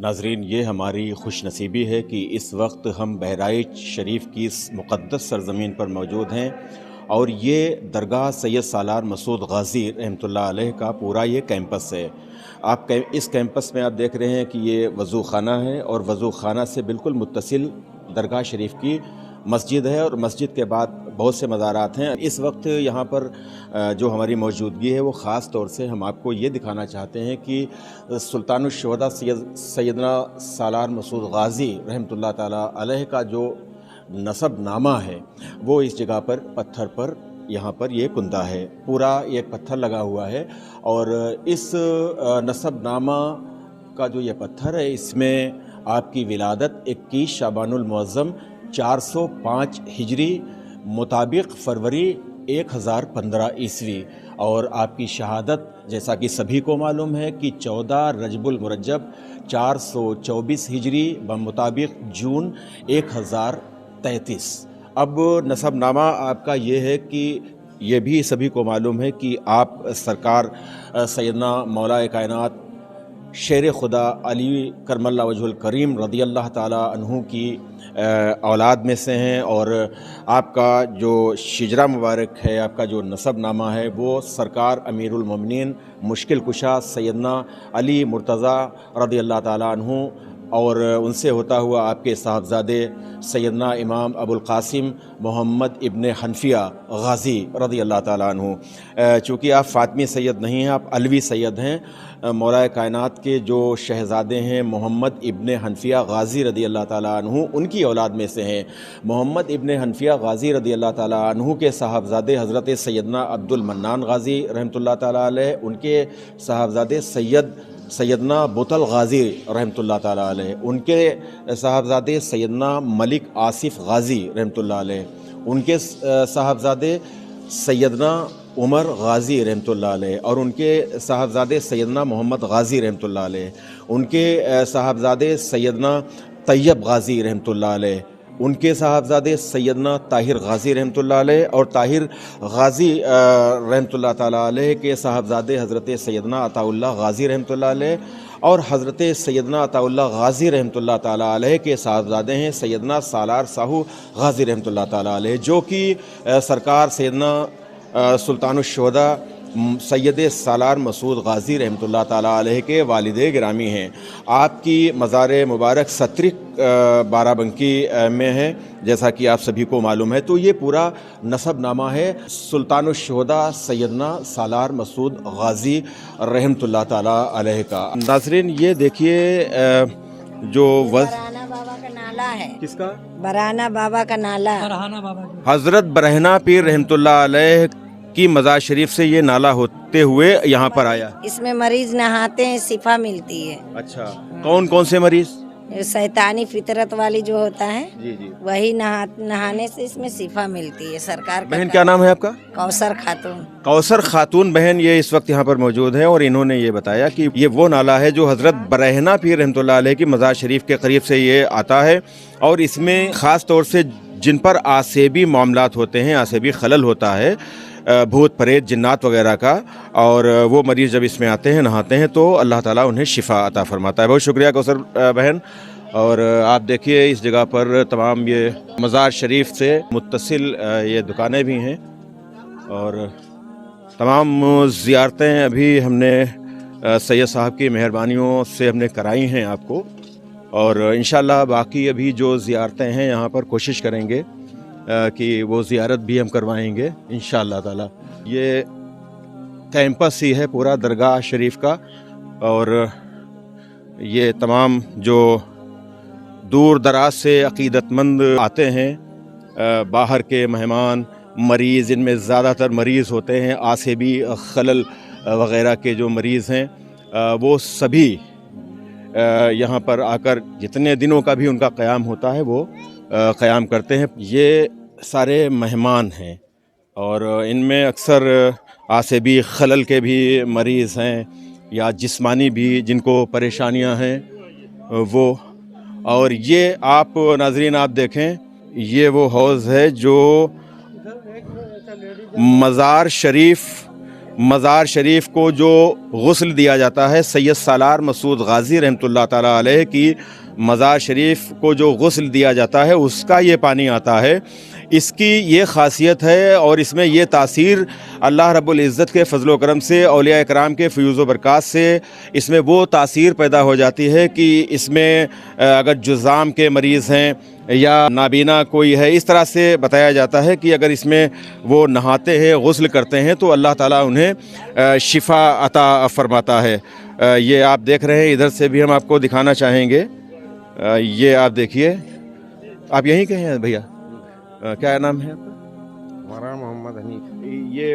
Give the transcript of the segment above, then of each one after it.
नाजरीन, ये हमारी खुश नसीबी है कि इस वक्त हम बहराइच शरीफ की इस मुक़द्दस सरज़मीन पर मौजूद हैं और ये दरगाह सैयद सालार मसूद गाज़ी रहमतुल्लाह अलैह का पूरा ये कैंपस है। इस कैंपस में आप देख रहे हैं कि ये वज़ू ख़ाना है और वज़ू ख़ाना से बिल्कुल मुत्तसिल दरगाह शरीफ की मस्जिद है और मस्जिद के बाद बहुत से मज़ारात हैं। इस वक्त यहाँ पर जो हमारी मौजूदगी है वो ख़ास तौर से हम आपको ये दिखाना चाहते हैं कि सुल्तानुश्शुहदा सैयदना सालार मसूद गाज़ी रहमतुल्लाह ताला अलैह का जो नसब नामा है वो इस जगह पर पत्थर पर यहाँ पर ये कुंदा है, पूरा एक पत्थर लगा हुआ है। और इस नसब नामा का जो ये पत्थर है इसमें आपकी विलादत 21 शाबानुल मुअज़्ज़म 405 हिजरी मुताबिक फरवरी 1015 ईस्वी और आपकी शहादत जैसा कि सभी को मालूम है कि 14 रजबुल मुरज्जब 424 हिजरी मुताबिक जून 1033। अब नसबनामा आपका ये है कि ये भी सभी को मालूम है कि आप सरकार सैयदना मौला कायनात शेर खुदा अली करमल्ला वजहुल करीम रदी अल्लाह ताला अन्हु की औलाद में से हैं और आपका जो शिजरा मुबारक है, आपका जो नसब नामा है वो सरकार अमीरुल मोमिनीन मुश्किल कुशा सैयदना अली मुर्तज़ा रदी अल्लाह ताला अन्हु और उनसे होता हुआ आपके साहबजादे सैयदना इमाम अबुल कासिम मोहम्मद इब्न हनफिया गाज़ी रदी अल्लाह ताला अन्हु। चूँकि आप फ़ातिमी सैयद नहीं हैं, आप अलवी सैयद हैं। मौला कायनात के जो शहज़ादे हैं मोहम्मद इब्न हनफिया गाज़ी रदी अल्लाह ताला अन्हु, उनकी औलाद में से हैं। मोहम्मद इब्न हनफिया गाज़ी रदी अल्लाह ताला अन्हु के साहबजादे हज़रत सैयदना अब्दुल मन्नान गाज़ी रहमतुल्लाह ताला अलैह, उनके साहबजादे सैयदना बुतल गाज़ी रहमतुल्लाह ताला अलैह, उनके साहबजादे सैयदना मलिक आसिफ गाज़ी रहमतुल्लाह अलैह, उनके साहबजादे सैयदना उमर गाज़ी रहमतुल्लाह अलैह और उनके साहबजादे सैयदना मोहम्मद गाज़ी रहमतुल्लाह अलैह, उनके साहबजादे सैयदना तैयब गाज़ी रहमतुल्लाह अलैह, उनके साहबजादे सैयदना ताहिर गाज़ी रहमतुल्लाह अलैह और ताहिर गाज़ी रहमतुल्लाह ताला अलैह के साहबजादे हज़रत सैयदना अताउल्लाह गाज़ी रहमतुल्लाह अलैह और हज़रत सैयदना अताउल्लाह गाज़ी रहमतुल्लाह ताला अलैह के साहबजादे हैं सैयदना सालार साहू गाज़ी रहमतुल्लाह ताला अलैह, जो कि सरकार सैयदना सुल्तानुश्शुहदा सैयद सालार मसूद गाज़ी रहमतुल्लाह ताला अलैह के वालिदे गिरामी हैं। आपकी मज़ार मुबारक सत्रिक बाराबंकी में है, जैसा कि आप सभी को मालूम है। तो ये पूरा नसब नामा है सुल्तानुश्शुहदा सैयदना सालार मसूद गाज़ी रहमतुल्लाह ताला अलैह का। नाज़रीन, ये देखिए जो बरहाना बाबा का नाला है। किसका? बरहाना बाबा का नाला। हज़रत बरहना पीर रहमतुल्लाह अलैह की मज़ार शरीफ से ये नाला होते हुए यहाँ पर आया। इसमें मरीज नहाते हैं, शिफा मिलती है। अच्छा, कौन कौन से मरीज? शैतानी फितरत वाली जो होता है जी जी, वही नहाने से इसमें शिफा मिलती है। सरकार का बहन क्या नाम है आपका? कौसर खातून। कौसर खातून बहन ये इस वक्त यहाँ पर मौजूद है और इन्होंने ये बताया कि ये वो नाला है जो हज़रत बरहना पीर रहमतुल्लाह अलैह की मज़ार शरीफ के करीब से ये आता है और इसमें ख़ास तौर से जिन पर आसेबी मामलात होते हैं, आसेबी खलल होता है, भूत प्रेत जिन्नात वगैरह का, और वो मरीज़ जब इसमें आते हैं, नहाते हैं तो अल्लाह ताला उन्हें शिफा अता फरमाता है। बहुत शुक्रिया कौसर बहन। और आप देखिए इस जगह पर तमाम ये मज़ार शरीफ से मुत्तसिल ये दुकानें भी हैं और तमाम ज़ियारतें अभी हमने सैयद साहब की मेहरबानियों से हमने कराई हैं आपको, और इंशाअल्लाह बाकी अभी जो ज़ियारतें हैं यहाँ पर कोशिश करेंगे कि वो ज़ियारत भी हम करवाएंगे इंशाअल्लाह ताला। ये कैंपस ही है पूरा दरगाह शरीफ का और ये तमाम जो दूर दराज से अक़ीदतमंद आते हैं, बाहर के मेहमान, मरीज़, इनमें ज़्यादातर मरीज़ होते हैं आसेबी खलल वग़ैरह के जो मरीज़ हैं, वो सभी यहाँ पर आकर जितने दिनों का भी उनका क़याम होता है वो क़याम करते हैं। ये सारे मेहमान हैं और इनमें अक्सर आसेबी खलल के भी मरीज़ हैं या जिस्मानी भी जिनको परेशानियां हैं वो। और ये आप नाज़रीन आप देखें, ये वो हौज़ है जो मज़ार शरीफ मज़ार शरीफ को जो गुस्ल दिया जाता है, सैयद सालार मसूद गाज़ी रहमतुल्लाह ताला अलैह की मज़ार शरीफ को जो गुस्ल दिया जाता है उसका ये पानी आता है। इसकी ये ख़ासियत है और इसमें ये तासीर अल्लाह रब्बुल इज़्ज़त के फ़ज़ल व करम से, औलिया इकराम के फ़यूज़ व बरक़ात से इसमें वो तासीर पैदा हो जाती है कि इसमें अगर जुज़ाम के मरीज़ हैं या नाबीना कोई है, इस तरह से बताया जाता है कि अगर इसमें वो नहाते हैं, गुस्ल करते हैं तो अल्लाह ताला उन्हें शिफ़ा अता फ़रमाता है। ये आप देख रहे हैं, इधर से भी हम आपको दिखाना चाहेंगे। ये आप देखिए, आप यहीं के हैं भैया? क्या नाम है आपका? हमारा मोहम्मद हनीफ। ये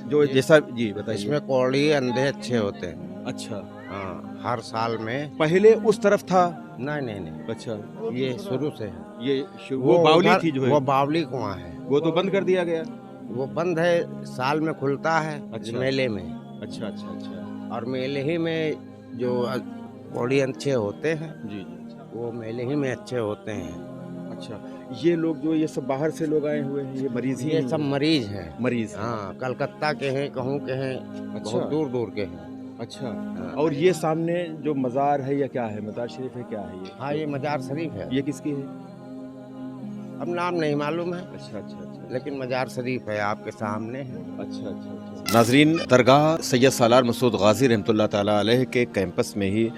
जो जैसा जी बताइए। इसमें कौड़ी अंधे अच्छे होते हैं। अच्छा, हाँ, हर साल में। पहले उस तरफ था? नहीं नहीं नहीं, अच्छा, ये शुरू से है। ये वो बावली उधर- थी जो है, वो बावली कुआं है, वो तो बंद कर दिया गया। वो बंद है, साल में खुलता है। अच्छा। मेले में, अच्छा अच्छा अच्छा, और मेले ही में जो कौड़ी अच्छे होते हैं जी जी, वो मेले ही में अच्छे होते हैं। अच्छा। ये लोग जो ये सब बाहर से लोग आए हुए हैं, ये मरीज ही ये हैं? सब मरीज हैं। मरीज हैं। हाँ, कलकत्ता के हैं, कहूँ के हैं, अच्छा। बहुत दूर दूर के हैं। अच्छा, हाँ। और ये सामने जो मज़ार है या क्या है, मज़ार शरीफ है, क्या है ये? हाँ, ये मजार शरीफ है। ये किसकी है? अब नाम नहीं मालूम है, अच्छा अच्छा अच्छा, लेकिन मजार शरीफ है, आपके सामने है। अच्छा अच्छा अच्छा। नाजरीन, दरगाह सैयद सालार मसूद गाज़ी रहमतुल्लाह ताला अलैह के कैंपस में ही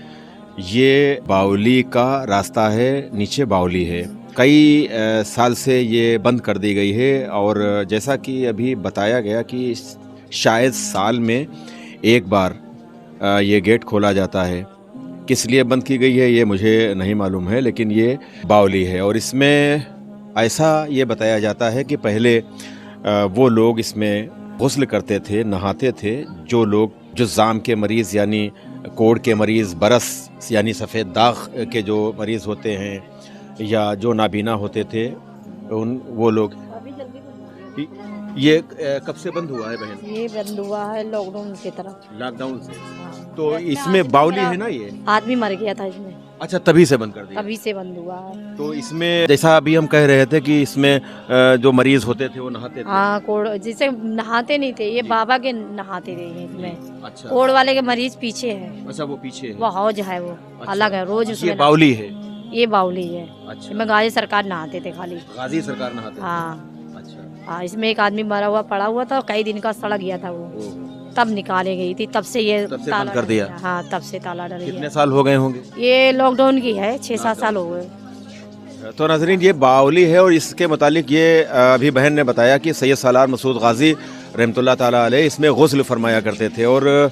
ये बावली का रास्ता है, नीचे बावली है। कई साल से ये बंद कर दी गई है और जैसा कि अभी बताया गया कि शायद साल में एक बार ये गेट खोला जाता है। किस लिए बंद की गई है ये मुझे नहीं मालूम है, लेकिन ये बावली है और इसमें ऐसा ये बताया जाता है कि पहले वो लोग इसमें गुस्ल करते थे, नहाते थे, जो लोग जुज़ाम के मरीज़ यानी कोढ़ के मरीज़, बरस यानी सफ़ेद दाग के जो मरीज़ होते हैं या जो नाबीना होते थे, वो लोग। ये कब से बंद हुआ है बहन? ये बंद हुआ है लॉकडाउन की तरफ। लॉकडाउन से। हाँ। तो इसमें बावली है ना ये? आदमी मर गया था इसमें, अच्छा, तभी से बंद कर दिया। तभी से बंद हुआ है। तो इसमें जैसा अभी हम कह रहे थे कि इसमें जो मरीज होते थे वो नहाते थे। हाँ, कोड़ जिसे नहाते नहीं थे, ये बाबा के नहाते थे इसमें। अच्छा कोड़ वाले के मरीज पीछे है, अच्छा, वो पीछे है। वो हौज है, वो अच्छा। अलग है, रोज ये उसमें बावली है। ये बावली है। अच्छा, इसमें गाजी सरकार नहाते थे खाली। गाजी सरकार नहाते थे। हाँ अच्छा, हाँ, इसमें एक आदमी मरा हुआ पड़ा हुआ था, कई दिन का सड़ गया था वो, ओह, तब निकाले गई थी, तब से ये तब से ताला बंद कर डल दिया। गया। हाँ, तब से ताला डल कितने गया। साल हो गए होंगे? ये लॉकडाउन की है, 6-7 साल हो गए। तो नाज़रीन, ये बावली है और इसके मुतालिक ये अभी बहन ने बताया कि सैयद सालार मसूद गाज़ी रहमतुल्लाह ताला अलैह इसमें गुस्ल फरमाया करते थे और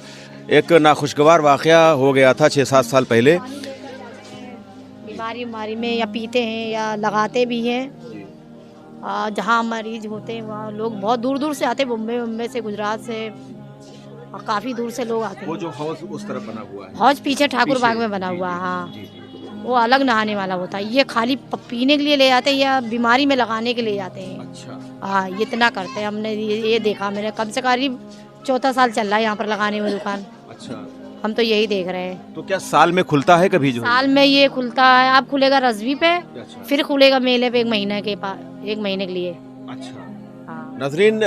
एक नाखुशगवार वाक़या हो गया था 6-7 साल पहले। बीमारी में या पीते हैं या लगाते भी हैं। जहाँ मरीज होते हैं वहाँ लोग बहुत दूर दूर से आते हैं, मुंबई से, गुजरात से, और काफ़ी दूर से लोग आते वो हैं। जो हौज उस तरफ बना हुआ है, हौज पीछे ठाकुर पीछे। बाग में बना हुआ है। हाँ, जी, जी। वो अलग नहाने वाला होता है, ये खाली पीने के लिए ले जाते हैं या बीमारी में लगाने के लिए जाते हैं। अच्छा, हाँ, ये इतना करते हैं। हमने ये देखा, मैंने कम से करीब 4था साल चल रहा है यहाँ पर लगाने में दुकान। अच्छा। हम तो यही देख रहे हैं। तो क्या साल में खुलता है कभी जो? साल में ये खुलता है, अब खुलेगा रजवी पे, अच्छा, फिर खुलेगा मेले पे 1 महीने के पास, 1 महीने के लिए। अच्छा। हाँ, नाज़रीन,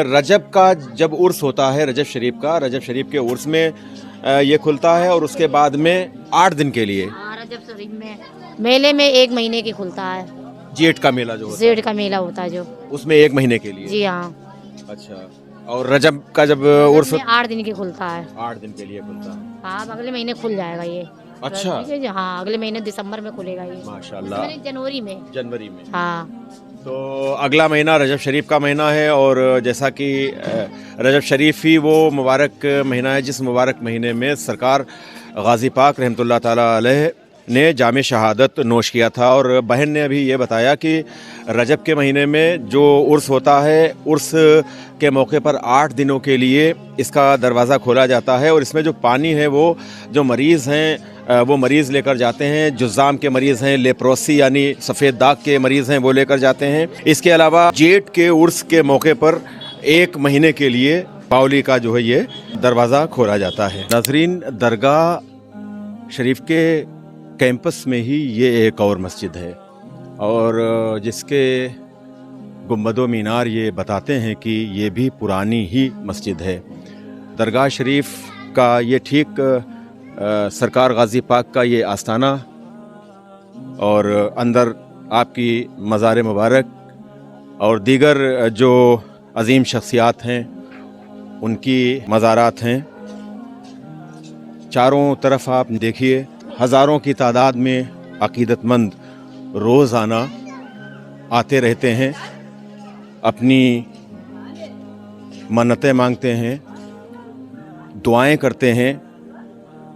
रजब का जब उर्स होता है, रजब शरीफ का, रजब शरीफ के उर्स में ये खुलता है और उसके बाद में 8 दिन के लिए हाँ, रजब शरीफ में मेले में 1 महीने की खुलता है। जेठ का मेला जो होता जेठ का मेला होता है जो, है उसमें 1 महीने के लिए। जी हाँ, अच्छा, और रजब का जब उर्स में 8 दिन की खुलता है। 8 दिन के लिए खुलता है। हाँ, अब अगले महीने खुल जाएगा ये। अच्छा, ठीक है, हाँ, अगले महीने दिसंबर में खुलेगा ये, माशाल्लाह, जनवरी में। जनवरी में। हाँ, तो अगला महीना रजब शरीफ का महीना है और जैसा कि रजब शरीफ ही वो मुबारक महीना है जिस मुबारक महीने में सरकार गाज़ी पाक रहमतुल्लाह ताला अलैह ने जामे शहादत नोश किया था। और बहन ने अभी ये बताया कि रजब के महीने में जो उर्स होता है, उर्स के मौके पर 8 दिनों के लिए इसका दरवाज़ा खोला जाता है और इसमें जो पानी है वो जो मरीज़ हैं वो मरीज़ लेकर जाते हैं। जुज़ाम के मरीज़ हैं, लेप्रोसी यानी सफ़ेद दाग के मरीज़ हैं, वो लेकर जाते हैं। इसके अलावा जेठ के उर्स के मौके पर 1 महीने के लिए बावली का जो है ये दरवाज़ा खोला जाता है। नाज़रीन, दरगाह शरीफ के कैंपस में ही ये एक और मस्जिद है और जिसके गुंबदो मीनार ये बताते हैं कि ये भी पुरानी ही मस्जिद है। दरगाह शरीफ का ये ठीक सरकार गाजी पाक का ये आस्थाना और अंदर आपकी मज़ार मुबारक और दीगर जो अजीम शख्सियात हैं उनकी मज़ारात हैं। चारों तरफ आप देखिए हज़ारों की तादाद में अक़ीदतमंद रोज़ाना आते रहते हैं, अपनी मन्नतें मांगते हैं, दुआएं करते हैं,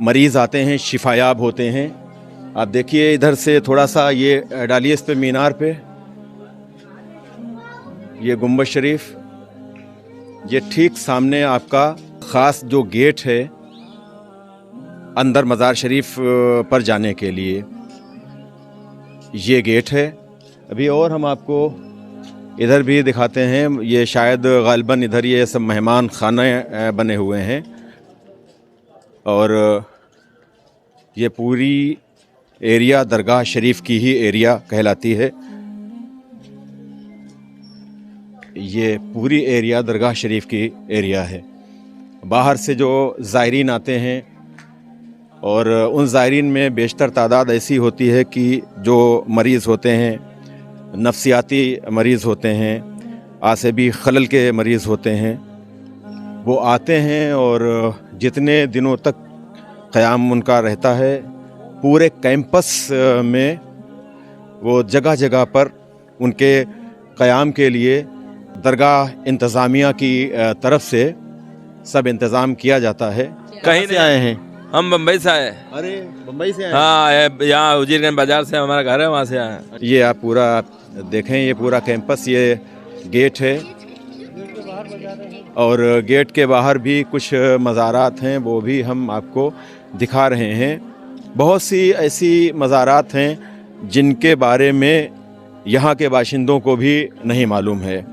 मरीज़ आते हैं शिफायाब होते हैं। आप देखिए इधर से थोड़ा सा ये डालिए इस पे मीनार पे, ये गुंबद शरीफ, ये ठीक सामने आपका ख़ास जो गेट है अंदर मज़ार शरीफ पर जाने के लिए, ये गेट है। अभी और हम आपको इधर भी दिखाते हैं, ये शायद गालिबन इधर ये सब मेहमान खाने बने हुए हैं और ये पूरी एरिया दरगाह शरीफ की ही एरिया कहलाती है। ये पूरी एरिया दरगाह शरीफ की एरिया है। बाहर से जो ज़ायरीन आते हैं और उन ज़ायरीन में बेशतर तादाद ऐसी होती है कि जो मरीज़ होते हैं, नफ्सियाती मरीज़ होते हैं, आसबी खलल के मरीज़ होते हैं, वो आते हैं और जितने दिनों तक क़याम उनका रहता है पूरे कैंपस में वो जगह जगह पर उनके क़याम के लिए दरगाह इंतज़ामिया की तरफ से सब इंतज़ाम किया जाता है। कहीं से आए हैं? हम बम्बई से आए। अरे बम्बई से आए? हाँ, यहाँ उजीरगंज बाजार से हमारा घर है, वहाँ से आए हैं। ये आप पूरा देखें, ये पूरा कैंपस, ये गेट है और गेट के बाहर भी कुछ मज़ारात हैं, वो भी हम आपको दिखा रहे हैं। बहुत सी ऐसी मज़ारात हैं जिनके बारे में यहाँ के बाशिंदों को भी नहीं मालूम है।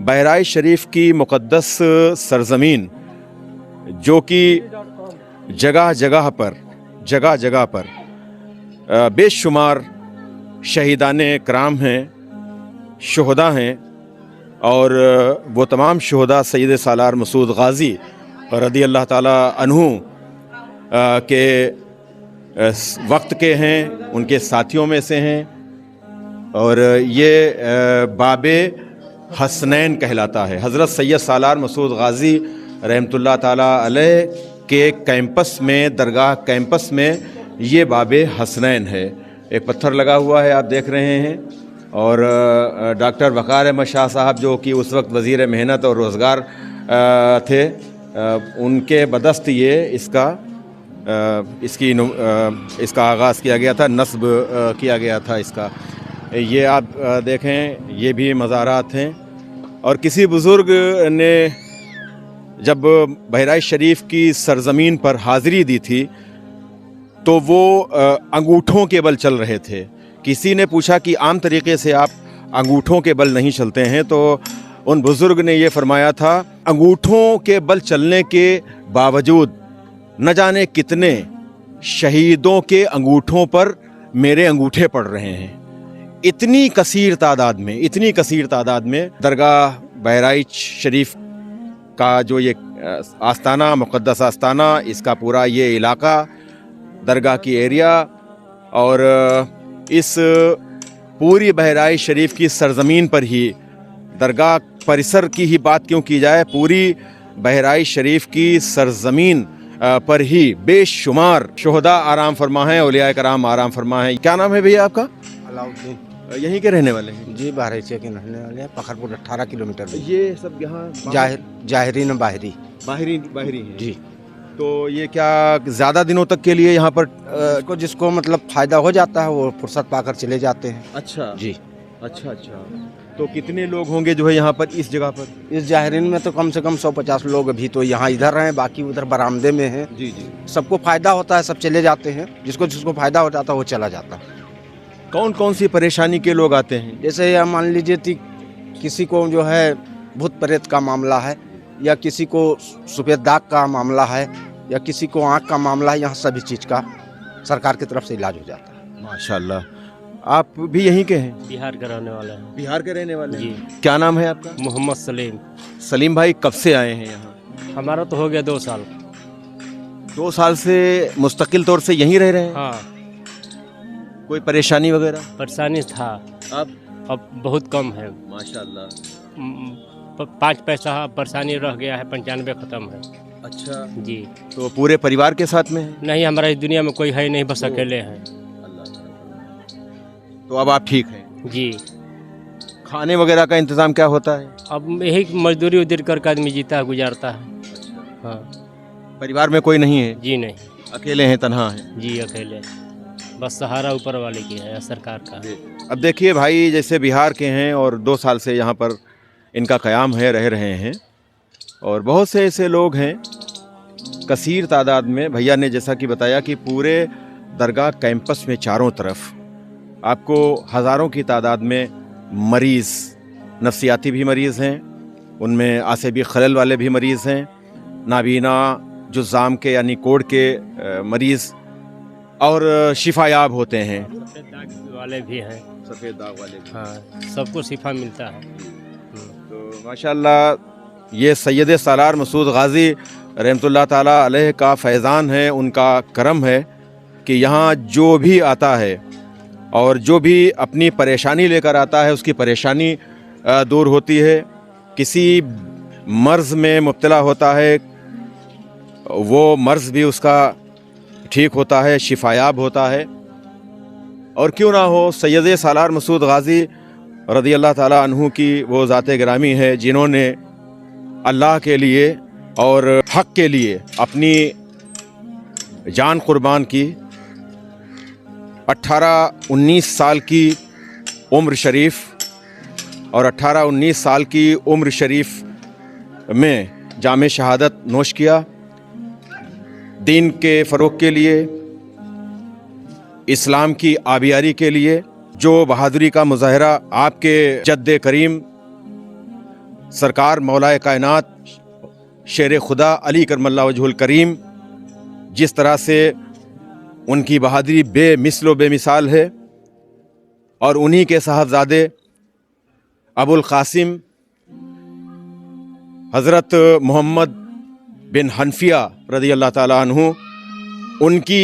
बहराइच शरीफ की मुक़द्दस सरज़मीन जो कि जगह जगह पर बेशुमार शहीदान कराम हैं, शुहदा हैं और वो तमाम शुहदा सैयद सालार मसूद गाज़ी रज़ी अल्लाह ताला अन्हु के वक्त के हैं, उनके साथियों में से हैं और ये बाबे हसनैन कहलाता है। हज़रत सैयद सालार मसूद गाज़ी रहमतुल्लाह ताला अलैह के कैंपस में, दरगाह कैंपस में ये बाबे हसनैन है। एक पत्थर लगा हुआ है, आप देख रहे हैं। और डॉक्टर वक़ार अहमद शाह साहब जो कि उस वक्त वज़ीर मेहनत और रोज़गार थे, उनके बदस्त ये इसका आगाज़ किया गया था, नस्ब किया गया था इसका। ये आप देखें, ये भी मज़ारात हैं। और किसी बुज़ुर्ग ने जब बहराइच शरीफ की सरज़मीन पर हाज़िरी दी थी तो वो अंगूठों के बल चल रहे थे। किसी ने पूछा कि आम तरीक़े से आप अंगूठों के बल नहीं चलते हैं, तो उन बुज़ुर्ग ने ये फरमाया था, अंगूठों के बल चलने के बावजूद न जाने कितने शहीदों के अंगूठों पर मेरे अंगूठे पड़ रहे हैं। इतनी कसीर तादाद में दरगाह बहराइच शरीफ का जो ये आस्थाना, मुक़द्दस आस्थाना, इसका पूरा ये इलाका, दरगाह की एरिया और इस पूरी बहराइच शरीफ की सरज़मीन पर ही, दरगाह परिसर की ही बात क्यों की जाए, पूरी बहराइच शरीफ की सरज़मीन पर ही बेशुमार शुहदा आराम फरमा हैं, औलिया कराम आराम फरमा हैं। क्या नाम है भैया आपका? अलाउद्दीन। यहीं के रहने वाले हैं? जी, बहराइच के रहने वाले हैं, पखरपुर 18 किलोमीटर में। ये सब यहाँ जाहिरीन बाहरी हैं जी। तो ये क्या ज़्यादा दिनों तक के लिए यहाँ पर जिसको मतलब फ़ायदा हो जाता है वो फुर्सत पाकर चले जाते हैं। अच्छा जी। अच्छा। तो कितने लोग होंगे जो है यहाँ पर इस जगह पर? इस जाहिरीन में तो कम से कम 150 लोग अभी तो यहाँ इधर हैं, बाकी उधर बरामदे में हैं। जी। सबको फ़ायदा होता है, सब चले जाते हैं। जिसको फ़ायदा हो जाता है वो चला जाता है। कौन कौन सी परेशानी के लोग आते हैं? जैसे यह मान लीजिए किसी को जो है भूत प्रेत का मामला है, या किसी को सफ़ेद दाग का मामला है, या किसी को आँख का मामला है, यहाँ सभी चीज़ का सरकार की तरफ से इलाज हो जाता है। माशाल्लाह। आप भी यहीं के हैं? बिहार का रहने वाला है। बिहार के रहने वाले जी। क्या नाम है आपका? मोहम्मद सलीम। सलीम भाई, कब से आए हैं यहाँ? हमारा तो हो गया 2 साल। 2 साल से मुस्तकिल तौर से यहीं रह रहे हैं? हाँ, कोई परेशानी वगैरह? परेशानी था, अब बहुत कम है। माशाल्लाह। 5 पैसा परेशानी रह गया है, 95 ख़त्म है। अच्छा, जी। तो पूरे परिवार के साथ में है? नहीं, हमारा इस दुनिया में कोई है नहीं, बस अकेले हैं। तो अब आप ठीक हैं? जी। खाने वगैरह का इंतज़ाम क्या होता है? अब यही मजदूरी उधर करके आदमी जीता है, गुजारता है। हाँ। परिवार में कोई नहीं है? जी नहीं, अकेले हैं, तन्हा हैं? जी अकेले, बस सहारा ऊपर वाले की है, सरकार का। अब देखिए भाई, जैसे बिहार के हैं और 2 साल से यहाँ पर इनका क़याम है, रह रहे हैं, और बहुत से ऐसे लोग हैं कसीर तादाद में। भैया ने जैसा कि बताया कि पूरे दरगाह कैंपस में चारों तरफ आपको हज़ारों की तादाद में मरीज़, नफ्सियाती भी मरीज़ हैं, उनमें आसेबी खलल वाले भी मरीज़ हैं, नाबीना जुज़ाम के यानी कोढ़ के मरीज़ और शिफायाब होते हैं। सफ़ेद दाग वाले भी हैं। सफ़ेद दाग वाले भी। हाँ, सबको शिफा मिलता है। तो माशाअल्लाह ये सैयद सालार मसूद गाज़ी रहमतुल्लाह ताला अलैह का फैज़ान है, उनका करम है कि यहाँ जो भी आता है और जो भी अपनी परेशानी लेकर आता है उसकी परेशानी दूर होती है। किसी मर्ज़ में मुब्तला होता है, वो मर्ज़ भी उसका ठीक होता है, शिफायाब होता है। और क्यों ना हो, सैयद सालार मसूद गाज़ी रज़ी अल्लाह ताला अन्हु की वो ज़ात गिरामी है जिन्होंने अल्लाह के लिए और हक़ के लिए अपनी जान कुर्बान की। 18-19 साल की उम्र शरीफ और 18-19 साल की उम्र शरीफ में जामे शहादत नोश किया। दीन के फ़रोग़ के लिए, इस्लाम की आबियारी के लिए जो बहादुरी का मुज़ाहरा आपके जद्द करीम सरकार मौलाए कायनात शेर खुदा अली करमल्ला वजहुल करीम जिस तरह से उनकी बहादुरी बेमिसल बेमिसाल है, और उन्हीं के साहबजादे अबुल क़ासिम हज़रत मोहम्मद बिन हनफिया रज़ी अल्लाह ताला अन्हु, उनकी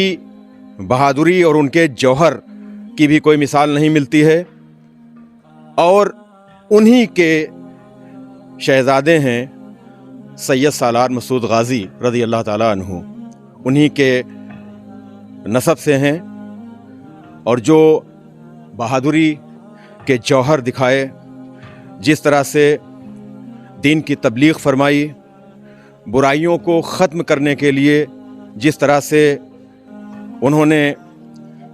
बहादुरी और उनके जौहर की भी कोई मिसाल नहीं मिलती है। और उन्हीं के शहज़ादे हैं सैयद सालार मसूद गाज़ी रज़ी अल्लाह ताला अन्हु, उन्हीं के नसब से हैं। और जो बहादुरी के जौहर दिखाए, जिस तरह से दीन की तबलीग फरमाई, बुराइयों को ख़त्म करने के लिए जिस तरह से उन्होंने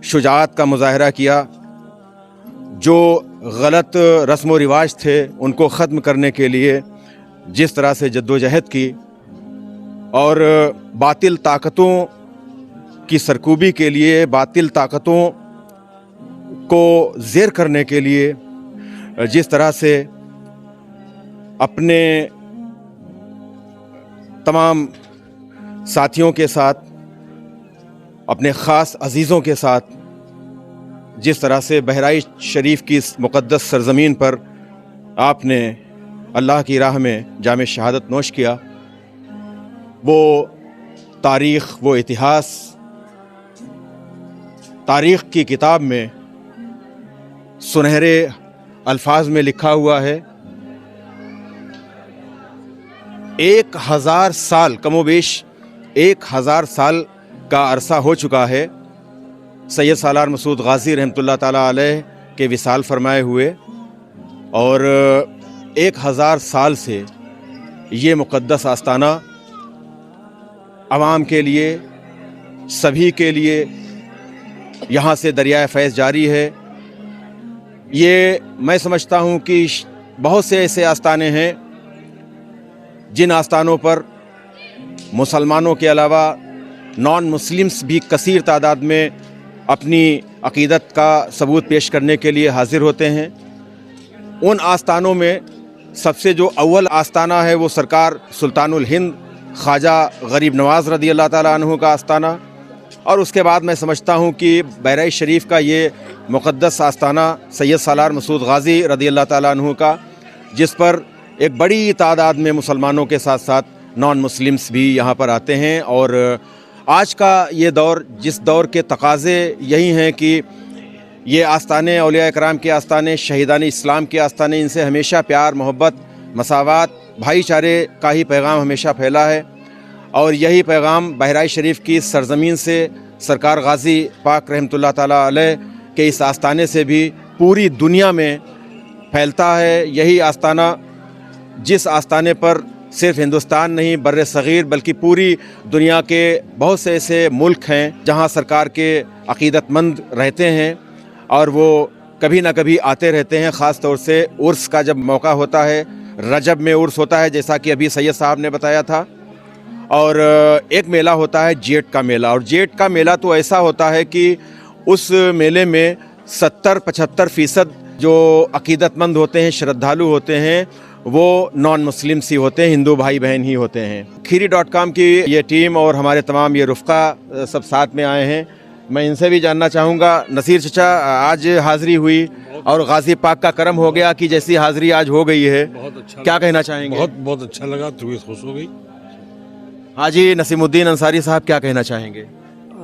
शुजाअत का मुज़ाहरा किया, जो गलत रस्म व रिवाज थे उनको ख़त्म करने के लिए जिस तरह से जद्दोजहद की, और बातिल ताकतों की सरकूबी के लिए, बातिल ताकतों को ज़ेर करने के लिए जिस तरह से अपने तमाम साथियों के साथ, अपने ख़ास अज़ीज़ों के साथ जिस तरह से बहराइच शरीफ की इस मुक़द्दस सरज़मीन पर आपने अल्लाह की राह में जामे शहादत नोश किया, वो तारीख़, वो इतिहास, तारीख़ की किताब में सुनहरे अल्फाज में लिखा हुआ है। 1000 साल, कमोबेश 1000 साल का अरसा हो चुका है सैयद सालार मसूद गाज़ी रहमतुल्लाह ताला अलैह के विसाल फरमाए हुए, और 1000 साल से ये मुक़द्दस आस्ताना आवाम के लिए, सभी के लिए यहाँ से दरियाए फैज़ जारी है। ये मैं समझता हूँ कि बहुत से ऐसे आस्ताने हैं जिन आस्तानों पर मुसलमानों के अलावा नॉन मुस्लिम्स भी कसीर तादाद में अपनी अक़ीदत का सबूत पेश करने के लिए हाज़िर होते हैं। उन आस्तानों में सबसे जो अव्वल आस्ताना है वो सरकार सुल्तानुल हिंद ख्वाजा गरीब नवाज़ रज़ी अल्लाह ताला अन्हु का आस्ताना, और उसके बाद मैं समझता हूँ कि बहराइच शरीफ का ये मुक़द्दस आस्ताना सैयद सालार मसूद गाज़ी रज़ी अल्लाह ताला अन्हु का, जिस पर एक बड़ी तादाद में मुसलमानों के साथ साथ نان مسلمس بھی یہاں پر آتے ہیں، اور آج کا یہ دور جس دور کے تقاضے یہی ہیں کہ یہ آستانے اولیاء کرام کے آستانے، شہیدان اسلام کے آستانے، ان سے ہمیشہ پیار، محبت، مساوات، بھائی چارے کا ہی پیغام ہمیشہ پھیلا ہے، اور یہی پیغام بہرائچ شریف کی سرزمین سے سرکار غازی پاک رحمۃ اللہ تعالیٰ علیہ کے اس آستانے سے بھی پوری دنیا میں پھیلتا ہے۔ یہی آستانہ جس آستانے پر صرف ہندوستان نہیں بر صغیر بلکہ پوری دنیا کے بہت سے ایسے ملک ہیں جہاں سرکار کے عقیدت مند رہتے ہیں، اور وہ کبھی نہ کبھی آتے رہتے ہیں۔ خاص طور سے عرس کا جب موقع ہوتا ہے، رجب میں عرس ہوتا ہے جیسا کہ ابھی سید صاحب نے بتایا تھا، اور ایک میلہ ہوتا ہے جیٹ کا میلہ، اور جیٹ کا میلہ تو ایسا ہوتا ہے کہ اس میلے میں 70-75% جو عقیدت مند ہوتے ہیں، شردھالو ہوتے ہیں، وہ نان مسلمس ہی ہوتے ہیں، ہندو بھائی بہن ہی ہوتے ہیں۔ kheeri.com کی یہ ٹیم اور ہمارے تمام یہ رفقا سب ساتھ میں آئے ہیں۔ میں ان سے بھی جاننا چاہوں گا، نصیر چچا آج حاضری ہوئی اور غازی پاک کا کرم ہو گیا کہ جیسی حاضری آج ہو گئی ہے، بہت اچھا، کیا کہنا چاہیں گے؟ بہت اچھا لگا، طبیعت خوش ہو گئی۔ حاجی نسیم الدین انصاری صاحب کیا کہنا چاہیں گے؟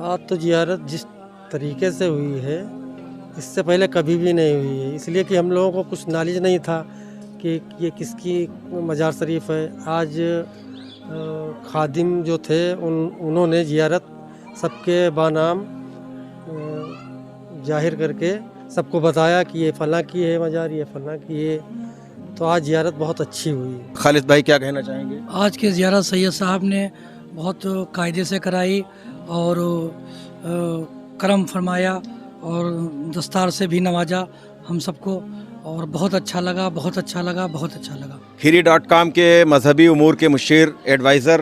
آج تو زیارت جس طریقے سے ہوئی ہے اس سے پہلے کبھی بھی نہیں ہوئی ہے، اس لیے کہ ہم لوگوں کو کچھ نالج نہیں تھا کہ یہ کس کی مزار شریف ہے۔ آج خادم جو تھے انہوں نے زیارت سب کے بانام ظاہر کر کے سب کو بتایا کہ یہ فلاں کی ہے مزار، یہ فلاں کی ہے، تو آج زیارت بہت اچھی ہوئی۔ خالد بھائی کیا کہنا چاہیں گے؟ آج کے زیارت سید صاحب نے بہت قاعدے سے کرائی اور کرم فرمایا اور دستار سے بھی نوازا ہم سب کو، اور بہت اچھا لگا، بہت اچھا لگا، بہت اچھا لگا۔ kheeri.com کے مذہبی امور کے مشیر ایڈوائزر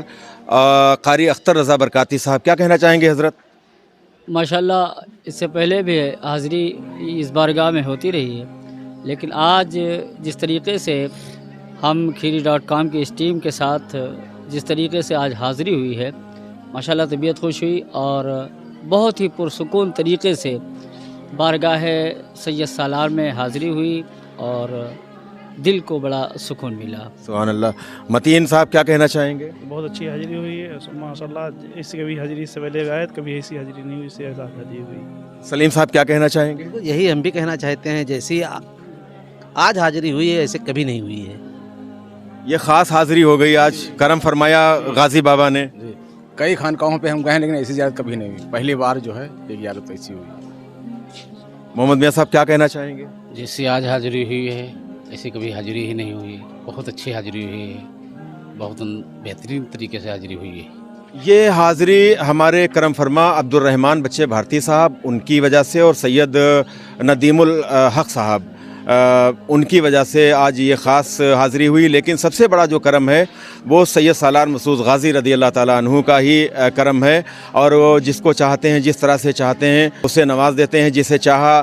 قاری اختر رضا برکاتی صاحب کیا کہنا چاہیں گے حضرت؟ ماشاءاللہ اس سے پہلے بھی حاضری اس بارگاہ میں ہوتی رہی ہے، لیکن آج جس طریقے سے ہم kheeri.com کی اس ٹیم کے ساتھ جس طریقے سے آج حاضری ہوئی ہے، ماشاءاللہ طبیعت خوش ہوئی اور بہت ہی پرسکون طریقے سے بارگاہ سید سالار میں حاضری ہوئی اور دل کو بڑا سکون ملا۔ سبحان اللہ۔ متین صاحب کیا کہنا چاہیں گے؟ بہت اچھی حاضری ہوئی ہے ماشاءاللہ، اس سے کبھی حاضری سے پہلے آئے کبھی ایسی حاضری نہیں ہوئی، اس سے حاضری ہوئی۔ سلیم صاحب کیا کہنا چاہیں گے؟ یہی ہم بھی کہنا چاہتے ہیں، جیسی آج حاضری ہوئی ہے ایسے کبھی نہیں ہوئی ہے۔ یہ خاص حاضری ہو گئی، آج کرم فرمایا غازی بابا نے۔ کئی خانقاہوں پہ ہم گئے ہیں لیکن ایسی زیارت کبھی نہیں ہوئی، پہلی بار جو ہے ایک زیارت ایسی ہوئی۔ محمد میاں صاحب کیا کہنا چاہیں گے؟ جیسی آج حاضری ہوئی ہے ایسی کبھی حاضری ہی نہیں ہوئی، بہت اچھی حاضری ہوئی ہے، بہت بہترین طریقے سے حاضری ہوئی ہے۔ یہ حاضری ہمارے کرم فرما عبد الرحمن بچے بھارتی صاحب ان کی وجہ سے، اور سید ندیم الحق صاحب ان کی وجہ سے آج یہ خاص حاضری ہوئی، لیکن سب سے بڑا جو کرم ہے وہ سید سالار مسعود غازی رضی اللہ تعالیٰ عنہ کا ہی کرم ہے، اور وہ جس کو چاہتے ہیں، جس طرح سے چاہتے ہیں اسے نواز دیتے ہیں، جسے چاہا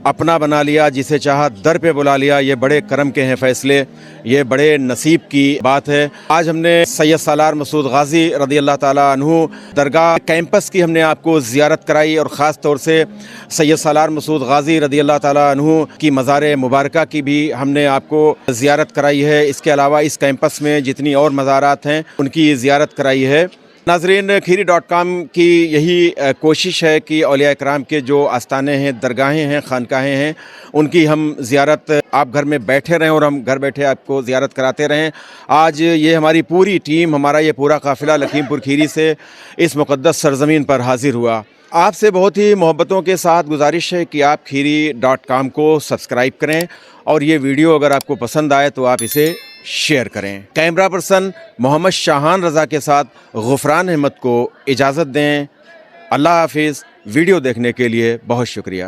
اپنا بنا لیا، جسے چاہا در پہ بلا لیا۔ یہ بڑے کرم کے ہیں فیصلے، یہ بڑے نصیب کی بات ہے۔ آج ہم نے سید سالار مسعود غازی رضی اللہ تعالیٰ عنہ درگاہ کیمپس کی ہم نے آپ کو زیارت کرائی، اور خاص طور سے سید سالار مسعود غازی رضی اللہ تعالیٰ عنہ کی مزار مبارکہ کی بھی ہم نے آپ کو زیارت کرائی ہے۔ اس کے علاوہ اس کیمپس میں جتنی اور مزارات ہیں ان کی زیارت کرائی ہے۔ ناظرین، kheeri.com کی یہی کوشش ہے کہ اولیاء کرام کے جو آستانے ہیں، درگاہیں ہیں، خانقاہیں ہیں، ان کی ہم زیارت آپ گھر میں بیٹھے رہیں اور ہم گھر بیٹھے آپ کو زیارت کراتے رہیں۔ آج یہ ہماری پوری ٹیم، ہمارا یہ پورا قافلہ لکھیم پور کھیری سے اس مقدس سرزمین پر حاضر ہوا۔ آپ سے بہت ہی محبتوں کے ساتھ گزارش ہے کہ آپ kheeri.com کو سبسکرائب کریں، اور یہ ویڈیو اگر آپ کو پسند آئے تو آپ اسے شیئر کریں۔ کیمرہ پرسن محمد شاہان رضا کے ساتھ غفران احمد کو اجازت دیں۔ اللہ حافظ۔ ویڈیو دیکھنے کے لیے بہت شکریہ۔